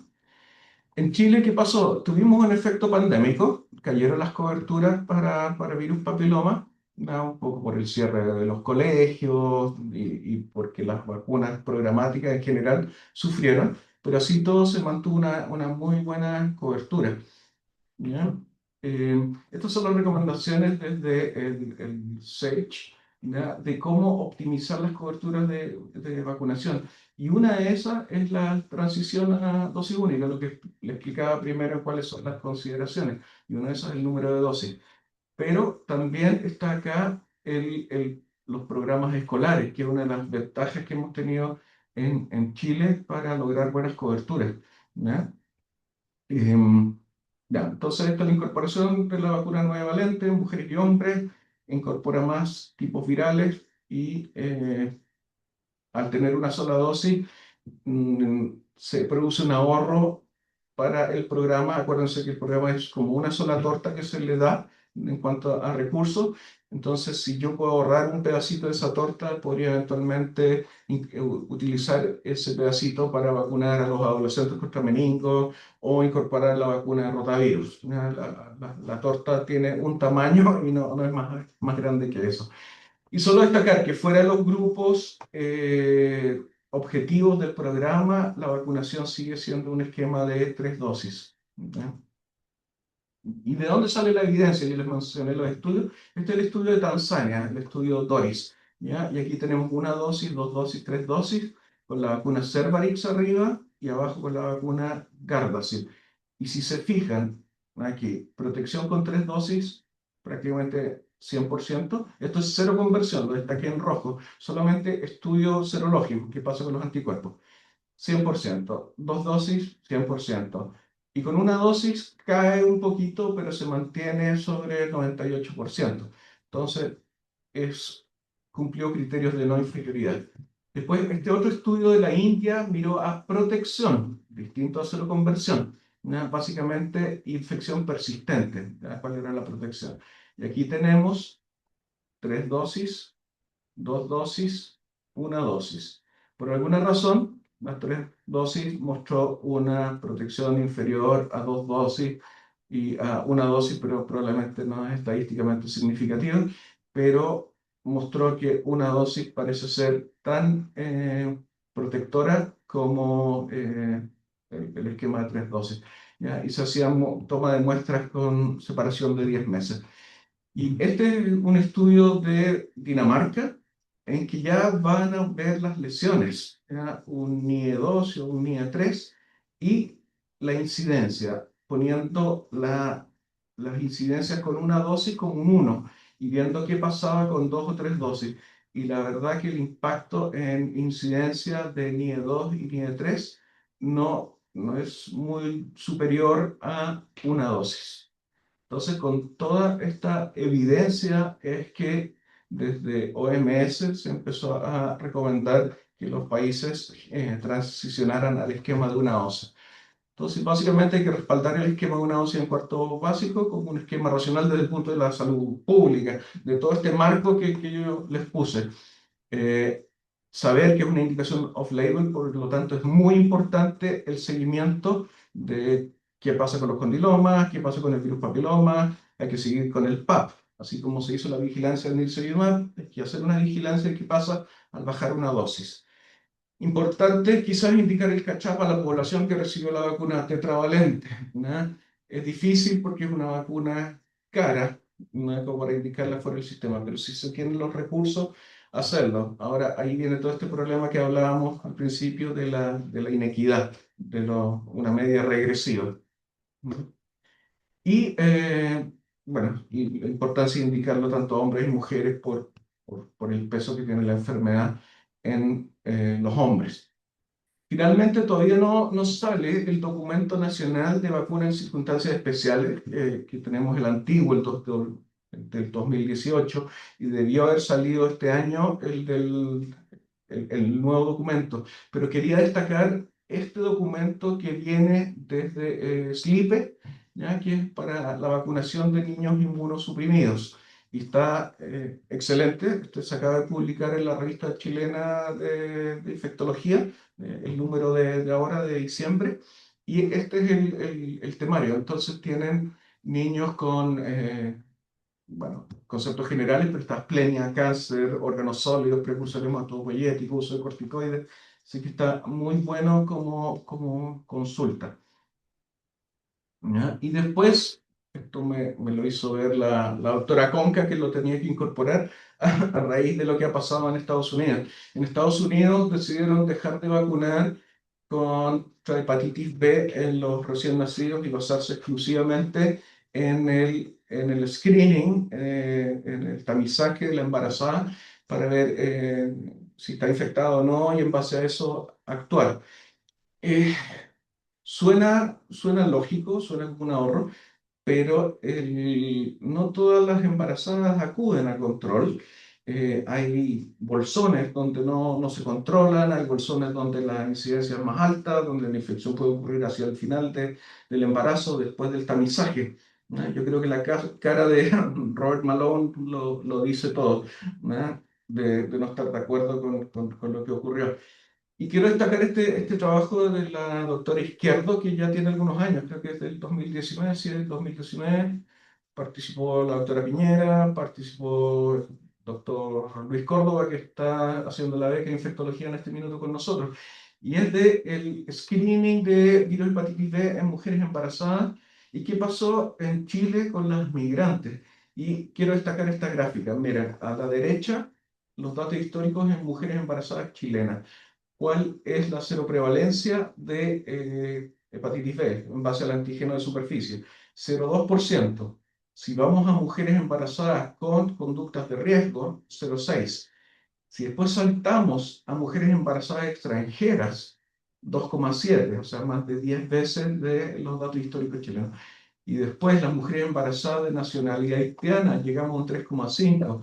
En Chile, ¿qué pasó? Tuvimos un efecto pandémico, cayeron las coberturas para virus papiloma, ¿no? Un poco por el cierre de los colegios y porque las vacunas programáticas en general sufrieron, pero así todo se mantuvo una muy buena cobertura. ¿Ya? Estas son las recomendaciones desde el SAGE, ¿ya? De cómo optimizar las coberturas de vacunación. Y una de esas es la transición a dosis única, lo que le explicaba primero cuáles son las consideraciones. Y una de esas es el número de dosis. Pero también está acá los programas escolares, que es una de las ventajas que hemos tenido en Chile para lograr buenas coberturas. ¿Ya? Em, ya, entonces, esta es la incorporación de la vacuna nueva valente en mujeres y hombres, incorpora más tipos virales y al tener una sola dosis se produce un ahorro para el programa. Acuérdense que el programa es como una sola torta que se le da, en cuanto a recursos. Entonces, si yo puedo ahorrar un pedacito de esa torta, podría eventualmente utilizar ese pedacito para vacunar a los adolescentes contra meningos o incorporar la vacuna de rotavirus. Ya, la torta tiene un tamaño y no es más grande que eso. Y solo destacar que fuera de los grupos objetivos del programa, la vacunación sigue siendo un esquema de 3 dosis. ¿Ya? ¿Y de dónde sale la evidencia? Yo les mencioné los estudios. Este es el estudio de Tanzania, el estudio DORIS. ¿Ya? Y aquí tenemos 1 dosis, 2 dosis, 3 dosis, con la vacuna Cervarix arriba y abajo con la vacuna Gardasil. Y si se fijan, aquí, protección con 3 dosis, prácticamente 100%. Esto es cero conversión, lo destaqué en rojo. Solamente estudio serológico, qué pasa con los anticuerpos. 100%, 2 dosis, 100%. Y con 1 dosis cae un poquito, pero se mantiene sobre el 98%. Entonces, cumplió criterios de no inferioridad. Después, este otro estudio de la India miró a protección, distinto a seroconversión. Básicamente, infección persistente. ¿Ya? ¿Cuál era la protección? Y aquí tenemos 3 dosis, 2 dosis, 1 dosis. Por alguna razón, las 3 dosis mostró una protección inferior a 2 dosis y a 1 dosis, pero probablemente no es estadísticamente significativo, pero mostró que 1 dosis parece ser tan protectora como el esquema de 3 dosis. ¿Ya? Y se hacían toma de muestras con separación de 10 meses. Y este es un estudio de Dinamarca en que ya van a ver las lesiones, ¿ya? Un NIE 2 o un NIE 3 y la incidencia, poniendo las incidencias con 1 dosis como un 1 y viendo qué pasaba con 2 o 3 dosis. Y la verdad que el impacto en incidencia de NIE 2 y NIE 3 no es muy superior a 1 dosis. Entonces, con toda esta evidencia es que desde OMS se empezó a recomendar que los países transicionaran al esquema de 1 dosis. Entonces, básicamente hay que respaldar el esquema de 1 dosis en cuarto básico como un esquema racional desde el punto de la salud pública, de todo este marco que yo les puse. Eh, Saber que es una indicación off-label, por lo tanto es muy importante el seguimiento de qué pasa con los condilomas, qué pasa con el virus papiloma, hay que seguir con el PAP, así como se hizo la vigilancia del nirsevimab, hay que hacer una vigilancia de qué pasa al bajar 1 dosis. Importante quizás indicar el catch-up a la población que recibió la vacuna tetravalente, ¿no? Es difícil porque es una vacuna cara, no es como para indicarla fuera del sistema, pero si se tienen los recursos, hacerlo. Ahora, ahí viene todo este problema que hablábamos al principio de la inequidad, una media regresiva, ¿no? Y, bueno, y la importancia de indicarlo tanto a hombres y mujeres por el peso que tiene la enfermedad en los hombres. Finalmente, todavía no sale el documento nacional de vacuna en circunstancias especiales, que tenemos el antiguo, del 2018, y debió haber salido este año el nuevo documento. Pero quería destacar este documento que viene desde SLIPE, ¿ya? Que es para la vacunación de niños inmunosuprimidos. Y está excelente. Este se acaba de publicar en la revista chilena de infectología, el número de ahora, de diciembre, y este es el temario. Entonces tienen niños con, bueno, conceptos generales, pero está asplenia, cáncer, órganos sólidos, precursor hematopoyético, uso de corticoides, así que está muy bueno como consulta. ¿Ya? Y después, esto me lo hizo ver la doctora Conca, que lo tenía que incorporar a raíz de lo que ha pasado en Estados Unidos. En Estados Unidos decidieron dejar de vacunar contra hepatitis B en los recién nacidos y basarse exclusivamente en el screening, en el tamizaje de la embarazada para ver si está infectada o no y en base a eso actuar. Eh, suena lógico, suena como un ahorro, pero no todas las embarazadas acuden a control. Hay bolsones donde no se controlan, hay bolsones donde la incidencia es más alta, donde la infección puede ocurrir hacia el final del embarazo, después del tamizaje. ¿no? Yo creo que la cara de Robert Malone lo dice todo, ¿no? De no estar de acuerdo con lo que ocurrió. Y quiero destacar este trabajo de la doctora Izquierdo, que ya tiene algunos años, creo que es del 2019, sí, del 2019. Participó la doctora Piñera, participó el doctor Luis Córdoba, que está haciendo la beca de infectología en este minuto con nosotros. Y es de el screening de virus hepatitis B en mujeres embarazadas y qué pasó en Chile con las migrantes. Y quiero destacar esta gráfica. Mira, a la derecha, los datos históricos en mujeres embarazadas chilenas. ¿Cuál es la seroprevalencia de hepatitis B en base al antígeno de superficie? 0,2%. Si vamos a mujeres embarazadas con conductas de riesgo, 0,6%. Si después saltamos a mujeres embarazadas extranjeras, 2,7, o sea, más de 10 veces de los datos históricos chilenos. Y después las mujeres embarazadas de nacionalidad haitiana, llegamos a un 3,5,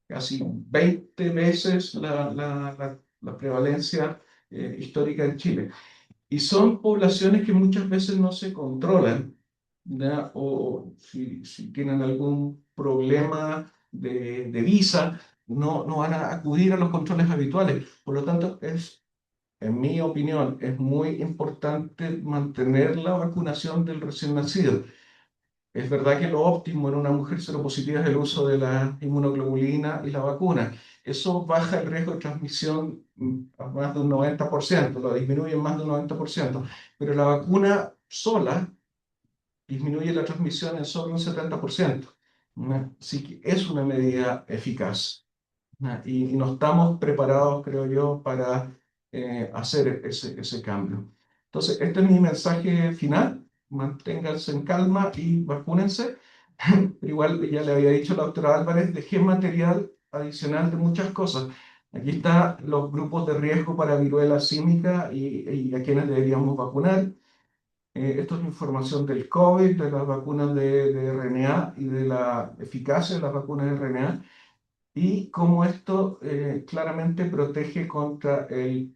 casi 20 veces la prevalencia histórica en Chile. Y son poblaciones que muchas veces no se controlan, ¿ya? O si tienen algún problema de visa, no van a acudir a los controles habituales. Por lo tanto, en mi opinión, es muy importante mantener la vacunación del recién nacido. Es verdad que lo óptimo en una mujer seropositiva es el uso de la inmunoglobulina y la vacuna. Eso baja el riesgo de transmisión a más de un 90%, lo disminuye en más de un 90%, pero la vacuna sola disminuye la transmisión en solo un 70%, ¿no? Así que es una medida eficaz, ¿no? Y no estamos preparados, creo yo, para hacer ese cambio. Entonces, este es mi mensaje final. Manténganse en calma y vacúnense. Pero igual ya le había dicho a la doctora Álvarez, dejé material adicional de muchas cosas. Aquí están los grupos de riesgo para viruela símica y a quienes deberíamos vacunar. Esto es información del COVID, de las vacunas de RNA y de la eficacia de las vacunas de RNA y cómo esto claramente protege contra el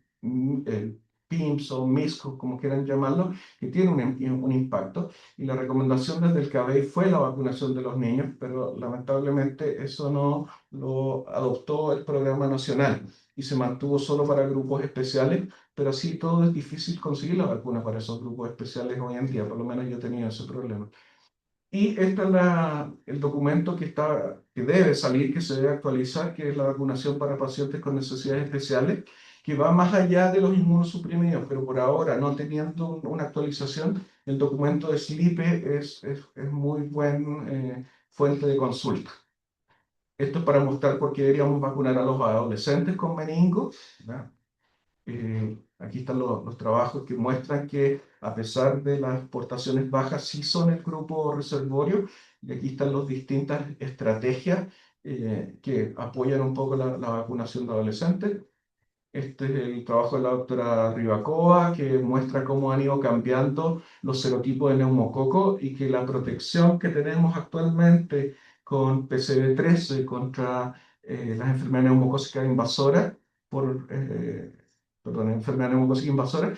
PIMS o MIS, como quieran llamarlo, que tiene un impacto. Y la recomendación desde el CABEI fue la vacunación de los niños, pero lamentablemente eso no lo adoptó el programa nacional y se mantuvo solo para grupos especiales, pero así todo es difícil conseguir la vacuna para esos grupos especiales hoy en día, por lo menos yo tenía ese problema. Y este es el documento que debe salir, que se debe actualizar, que es la vacunación para pacientes con necesidades especiales, que va más allá de los inmunosuprimidos, pero por ahora, no teniendo una actualización, el documento de SLIPE es muy buen fuente de consulta. Esto es para mostrar por qué deberíamos vacunar a los adolescentes con meningo, ¿verdad? Aquí están los trabajos que muestran que a pesar de las exportaciones bajas, sí son el grupo reservorio. Y aquí están las distintas estrategias que apoyan un poco la vacunación de adolescentes. Este es el trabajo de la doctora Rivacoa, que muestra cómo han ido cambiando los serotipos de neumococo y que la protección que tenemos actualmente con PCV13 contra las enfermedades neumocócicas invasoras, por, perdón, enfermedad neumocócica invasora,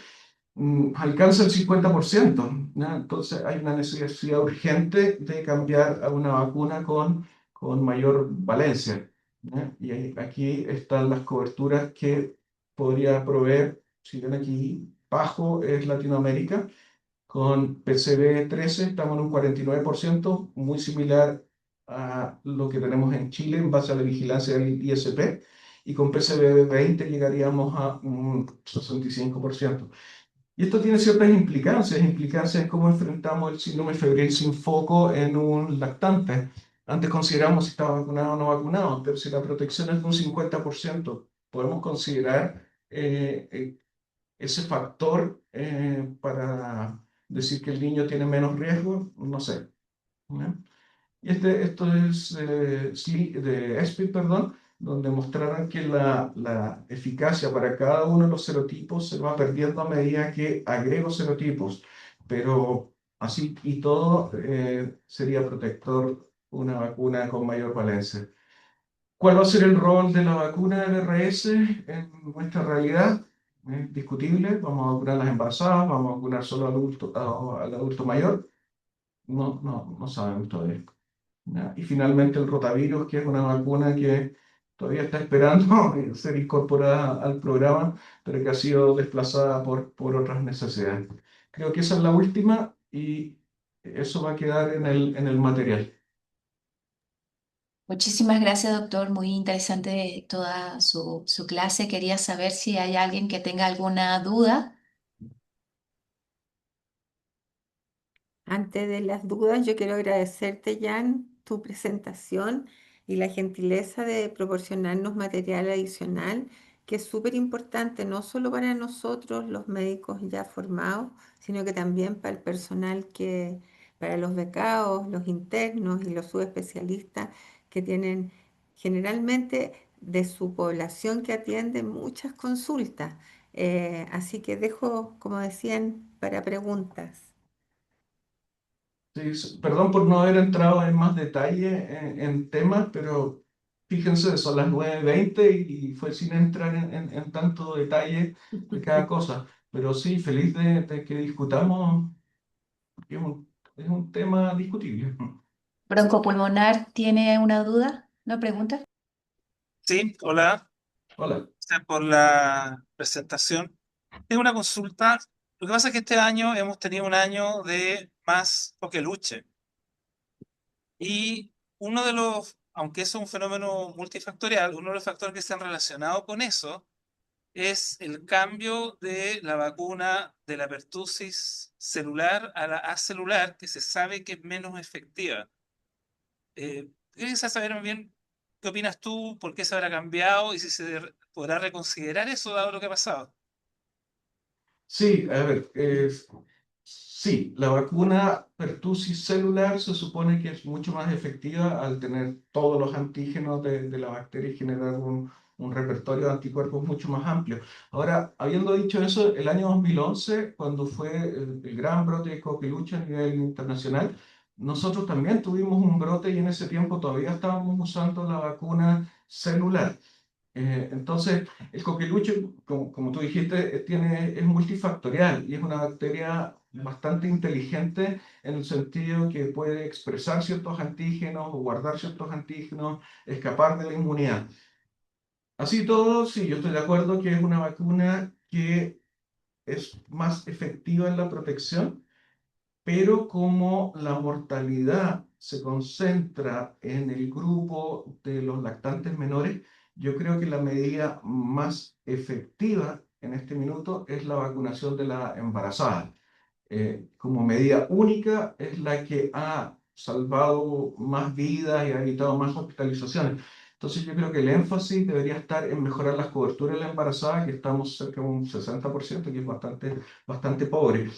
alcanza el 50%, ¿no? Entonces hay una necesidad urgente de cambiar a una vacuna con mayor valencia, ¿no? Y aquí están las coberturas que podría proveer, si ven aquí, bajo es Latinoamérica, con PCV13 estamos en un 49%, muy similar a lo que tenemos en Chile en base a la vigilancia del ISP, y con PCV20 llegaríamos a un 65%. Y esto tiene ciertas implicancias en cómo enfrentamos el síndrome febril sin foco en un lactante. Antes consideramos si estaba vacunado o no vacunado, pero si la protección es de un 50%, podemos considerar ese factor para decir que el niño tiene menos riesgo, no sé, ¿no? Y esto es de ESPID, perdón, donde mostraron que la eficacia para cada uno de los serotipos se va perdiendo a medida que agrego serotipos, pero así y todo sería protector una vacuna con mayor valencia. ¿Cuál va a ser el rol de la vacuna del RS en nuestra realidad? Es discutible. Vamos a vacunar a las embarazadas, vamos a vacunar solo al adulto mayor. no sabemos todavía. ¿Ya? Y finalmente el rotavirus, que es una vacuna que todavía está esperando ser incorporada al programa, pero que ha sido desplazada por otras necesidades. Creo que esa es la última y eso va a quedar en el material. Muchísimas gracias, doctor. Muy interesante toda su clase. Quería saber si hay alguien que tenga alguna duda. Antes de las dudas, yo quiero agradecerte, Jan, tu presentación y la gentileza de proporcionarnos material adicional, que es súper importante, no solo para nosotros, los médicos ya formados, sino que también para el personal para los becados, los internos y los subespecialistas que tienen generalmente de su población que atienden muchas consultas. Así que dejo, como decían, para preguntas. Sí, perdón por no haber entrado en más detalle en temas, pero fíjense, son las 9:20 y fue sin entrar en tanto detalle de cada cosa. Pero sí, feliz de que discutamos, porque es un tema discutible. ¿Broncopulmonar tiene una duda? ¿No pregunta? Sí, hola, Hola. gracias por la presentación. Tengo una consulta. Lo que pasa es que este año hemos tenido un año de más coqueluche y uno de los, aunque eso es un fenómeno multifactorial, uno de los factores que se han relacionado con eso es el cambio de la vacuna de la pertusis celular a la acelular, que se sabe que es menos efectiva. Quería saber muy bien qué opinas tú, por qué se habrá cambiado y si se podrá reconsiderar eso dado lo que ha pasado. Sí, a ver, sí, la vacuna pertussis celular se supone que es mucho más efectiva al tener todos los antígenos de la bacteria y generar un repertorio de anticuerpos mucho más amplio. Ahora, habiendo dicho eso, el año 2011, cuando fue el gran brote de coqueluche a nivel internacional, nosotros también tuvimos un brote y en ese tiempo todavía estábamos usando la vacuna celular. Entonces, el coqueluche, como tú dijiste, es multifactorial y es una bacteria bastante inteligente en el sentido que puede expresar ciertos antígenos o guardar ciertos antígenos, escapar de la inmunidad. Así todo, sí, yo estoy de acuerdo que es una vacuna que es más efectiva en la protección, pero como la mortalidad se concentra en el grupo de los lactantes menores, yo creo que la medida más efectiva en este minuto es la vacunación de la embarazada. Como medida única es la que ha salvado más vidas y ha evitado más hospitalizaciones. Entonces yo creo que el énfasis debería estar en mejorar las coberturas de la embarazada, que estamos cerca de un 60%, que es bastante pobre.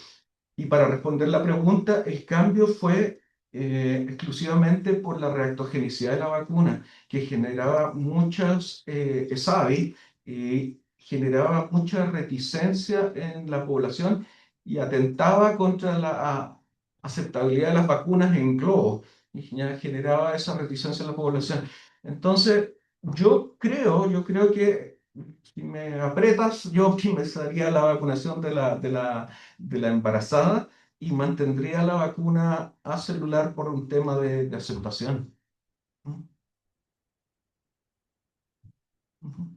Y para responder la pregunta, el cambio fue exclusivamente por la reactogenicidad de la vacuna, que generaba muchas ESAVI y generaba mucha reticencia en la población y atentaba contra la aceptabilidad de las vacunas en globo y generaba esa reticencia en la población. Entonces, yo creo que si me apretas, yo optimizaría la vacunación de la embarazada y mantendría la vacuna acelular por un tema de aceptación. ¿Mm? Ujú.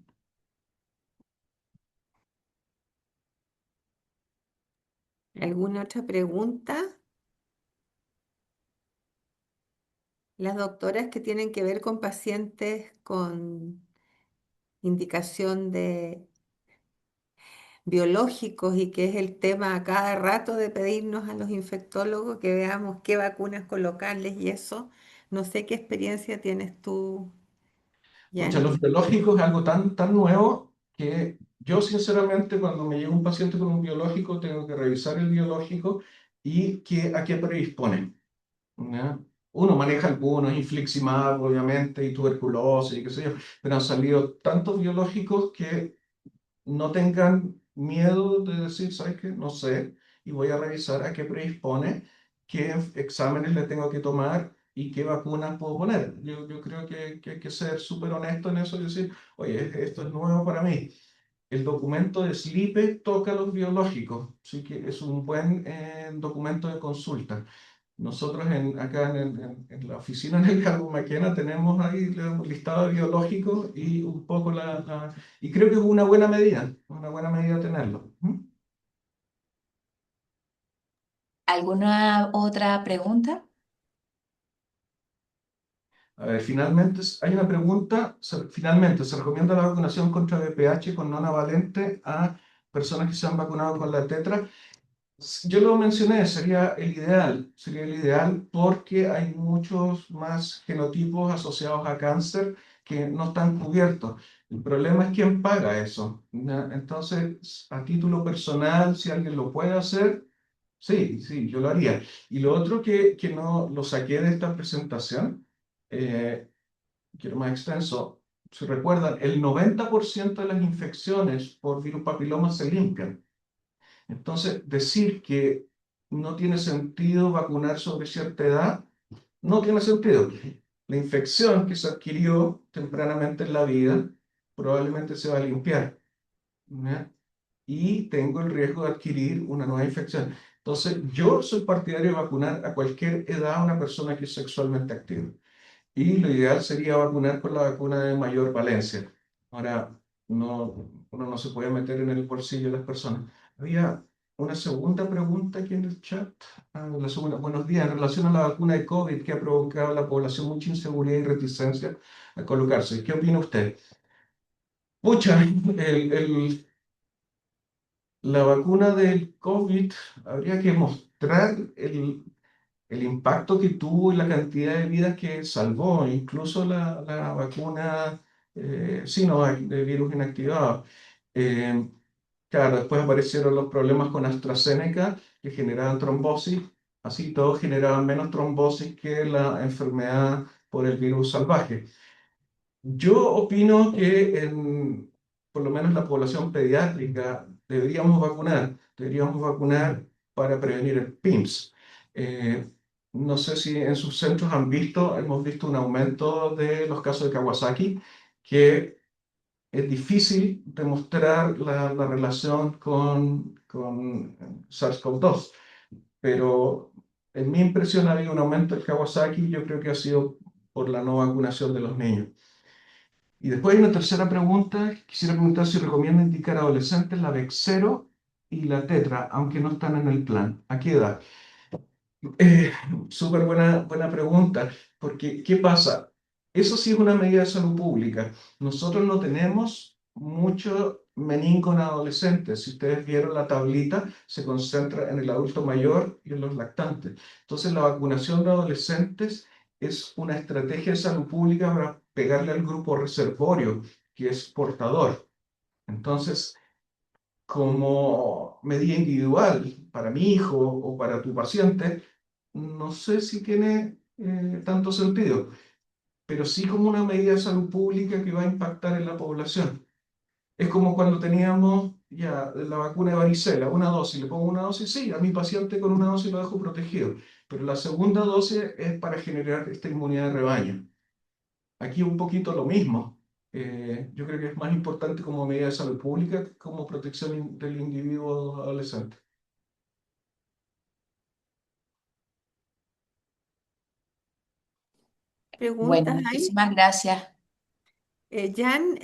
¿Alguna otra pregunta? Las doctoras que tienen que ver con pacientes con indicación de biológicos y que es el tema a cada rato de pedirnos a los infectólogos que veamos qué vacunas colocarles y eso. No sé qué experiencia tienes tú, Pucha, Jan. los biológicos es algo tan nuevo que yo sinceramente cuando me llega un paciente con un biológico tengo que revisar el biológico y a qué predispone. ¿Ya? Uno maneja algunos, infliximab obviamente y tuberculosis y qué sé yo, pero han salido tantos biológicos que no tengan miedo de decir, ¿sabes qué? No sé, y voy a revisar a qué predispone, qué exámenes le tengo que tomar y qué vacunas puedo poner. Yo creo que hay que ser súper honesto en eso y decir, oye, esto es nuevo para mí. El documento de SLIPE toca los biológicos, así que es un buen documento de consulta. Nosotros acá en la oficina en el Carlos Maquena tenemos ahí un listado biológico y un poco y creo que es una buena medida tenerlo. ¿Mm? ¿Alguna otra pregunta? A ver, finalmente hay una pregunta. Finalmente, ¿se recomienda la vacunación contra VPH con nona valente a personas que se han vacunado con la tetra? Yo lo mencioné, sería el ideal porque hay muchos más genotipos asociados a cáncer que no están cubiertos. El problema es quién paga eso, ¿ya? Entonces, a título personal, si alguien lo puede hacer, sí, sí, yo lo haría. Y lo otro que no lo saqué de esta presentación, eh, quiero más extenso, si recuerdan, el 90% de las infecciones por virus papiloma se limpian. Entonces, decir que no tiene sentido vacunar sobre cierta edad, no tiene sentido. La infección que se adquirió tempranamente en la vida probablemente se va a limpiar, ¿ya? Y tengo el riesgo de adquirir una nueva infección. Entonces, yo soy partidario de vacunar a cualquier edad a una persona que es sexualmente activa. Y lo ideal sería vacunar con la vacuna de mayor valencia. Ahora, uno no se puede meter en el bolsillo de las personas. Había una segunda pregunta aquí en el chat. La segunda, buenos días. En relación a la vacuna de COVID que ha provocado en la población mucha inseguridad y reticencia a colocarse. ¿Qué opina usted? Pucha, la vacuna del COVID habría que mostrar el impacto que tuvo y la cantidad de vidas que salvó, incluso la vacuna Sinovac de virus inactivado. Eh, claro, después aparecieron los problemas con AstraZeneca que generaban trombosis, así todos generaban menos trombosis que la enfermedad por el virus salvaje. Yo opino que por lo menos la población pediátrica deberíamos vacunar para prevenir el PIMS. Eh, no sé si en sus centros hemos visto un aumento de los casos de Kawasaki, que es difícil demostrar la relación con SARS-CoV-2, pero en mi impresión ha habido un aumento del Kawasaki y yo creo que ha sido por la no vacunación de los niños. Y después hay una tercera pregunta. Quisiera preguntar si recomienda indicar a adolescentes la Bexero y la Tetra, aunque no están en el plan. ¿A qué edad? Eh, Súper buena pregunta, porque ¿qué pasa? Eso sí es una medida de salud pública. Nosotros no tenemos mucho meningo en adolescentes. Si ustedes vieron la tablita, se concentra en el adulto mayor y en los lactantes. Entonces, la vacunación de adolescentes es una estrategia de salud pública para pegarle al grupo reservorio, que es portador. Entonces, como medida individual para mi hijo o para tu paciente, no sé si tiene tanto sentido, pero sí como una medida de salud pública que va a impactar en la población. Es como cuando teníamos ya la vacuna de varicela, una dosis, le pongo una dosis, sí, a mi paciente con una dosis lo dejo protegido, pero la segunda dosis es para generar esta inmunidad de rebaño. Aquí un poquito lo mismo. Yo creo que es más importante como medida de salud pública que como protección del individuo adolescente. Bueno, ¿Preguntas hay? muchísimas gracias. Jan,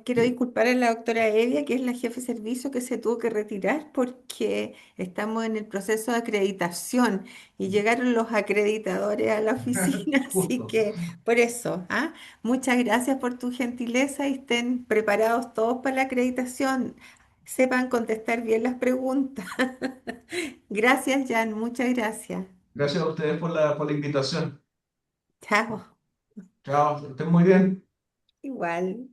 quiero disculpar a la doctora Evia, que es la jefe de servicio, que se tuvo que retirar porque estamos en el proceso de acreditación y llegaron los acreditadores a la oficina, así Justo. que por eso, ¿ah? Muchas gracias por tu gentileza y estén preparados todos para la acreditación. Sepan contestar bien las preguntas. Gracias, Jan, muchas gracias. Gracias a ustedes por la invitación. Chao. Chao, que estén muy bien. Igual.